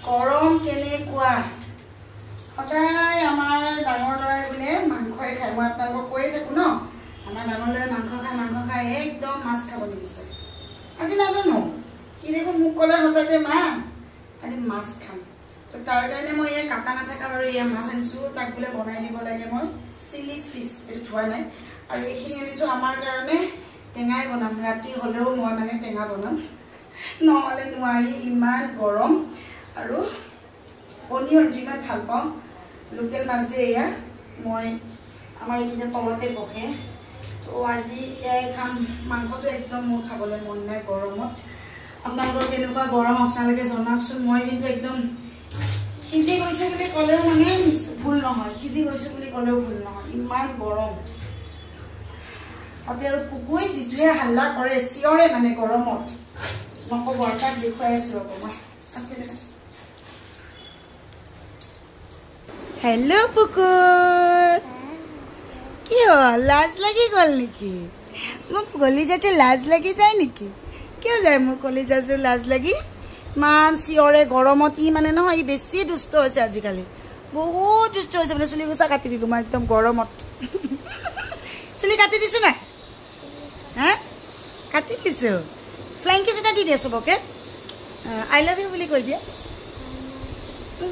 গৰম কেনেকুৱা সদায় আমাৰ ডাঙৰ ল'ৰাই বোলে মাংসই খায় মই আপোনালোকক কৈয়ে থাকোঁ ন আমাৰ ডাঙৰ ল'ৰাই মাংস খাই একদম মাছ খাব নিবিচাৰে আজি নাজানো সি দেখোন মোক ক'লে হঠাতে মা আজি মাছ খাম তো তাৰ কাৰণে মই এই কাটা নাথাকা আৰু এই মাছ আনিছোঁ তাক বোলে বনাই দিব লাগে মই চিলি ফিছ এইটো থোৱা নাই আৰু এইখিনি আনিছোঁ আমাৰ কাৰণে টেঙাই বনাম ৰাতি হ'লেও মই মানে টেঙা বনাম নহ'লে নোৱাৰি ইমান গৰম আৰু কণী আনিছোঁ ইমান ভাল পাওঁ লোকেল মাছ যে এয়া মই আমাৰ এইখিনি তলতে বহে তো আজি এয়াই খাম মাংসটো একদম মোৰ খাবলৈ মন নাই গৰমত আপোনালোকৰ কেনেকুৱা গৰম আপোনালোকে জনাওকচোন মই কিন্তু একদম সিজি গৈছে বুলি ক'লেও মানে ভুল নহয় সিজি গৈছোঁ বুলি ক'লেও ভুল নহয় ইমান গৰম তাতে আৰু কুকুৰে যিটোৱে হাল্লা কৰে চিঞৰে মানে গৰমত নক'ব আৰু তাক দেখুৱাই আছোঁ ৰ'ব মই হেল্ল' পুকুৰ কি হ'ল লাজ লাগি গ'ল নেকি মোৰ কলিজাটো লাজ লাগি যায় নেকি কিয় যায় মোৰ কলিজাটোৰ লাজ লাগি ইমান চিঞৰে গৰমত ই মানে নহয় ই বেছি দুষ্ট হৈছে আজিকালি বহুত দুষ্ট হৈছে মানে চুলি গোচা কাটি দিলোঁ মই একদম গৰমত চুলি কাটি দিছোঁ নাই হা কাটি দিছোঁ ফ্লাইং কিছ এটা দি দিয়ে চবকে আই লাভ ইউ বুলি কৈ দিয়ে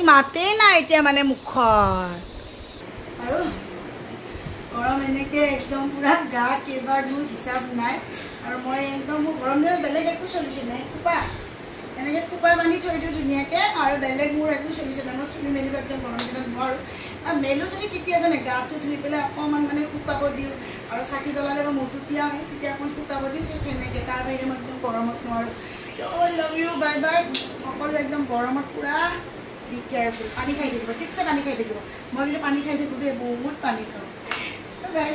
মাতেই নাই এতিয়া মানে মুখৰ আৰু গৰম এনেকৈ একদম পুৰা গা কেইবাৰ ধুই হিচাপ নাই আৰু মই একদম মোৰ গৰম দিনত বেলেগ একো চলিউশ্যন নাই খোপা এনেকৈ খোপা বান্ধি থৈ দিওঁ ধুনীয়াকৈ আৰু বেলেগ মোৰ একো চলিউশ্যন নাই মই চুলি মেলিব একদম গৰম দিনত নোৱাৰোঁ আৰু মেলো যদি কেতিয়া জানে গাটো ধুই পেলাই অকণমান মানে শুকাব দিওঁ আৰু চাকি জ্বলালে বা মূৰটো তিয়াওঁ তেতিয়া অকণমান শুকাব দিওঁ সেই তেনেকৈ তাৰ বাহিৰে মই একদম গৰমত নোৱাৰোঁ I love you bye bye সকলো একদম গৰমত পুৰা বি কেয়াৰফুল পানী খাই থাকিব ঠিকছে পানী খাই থাকিব মই কিন্তু পানী খাই থাকোঁতে বহুত পানী খাওঁ বাই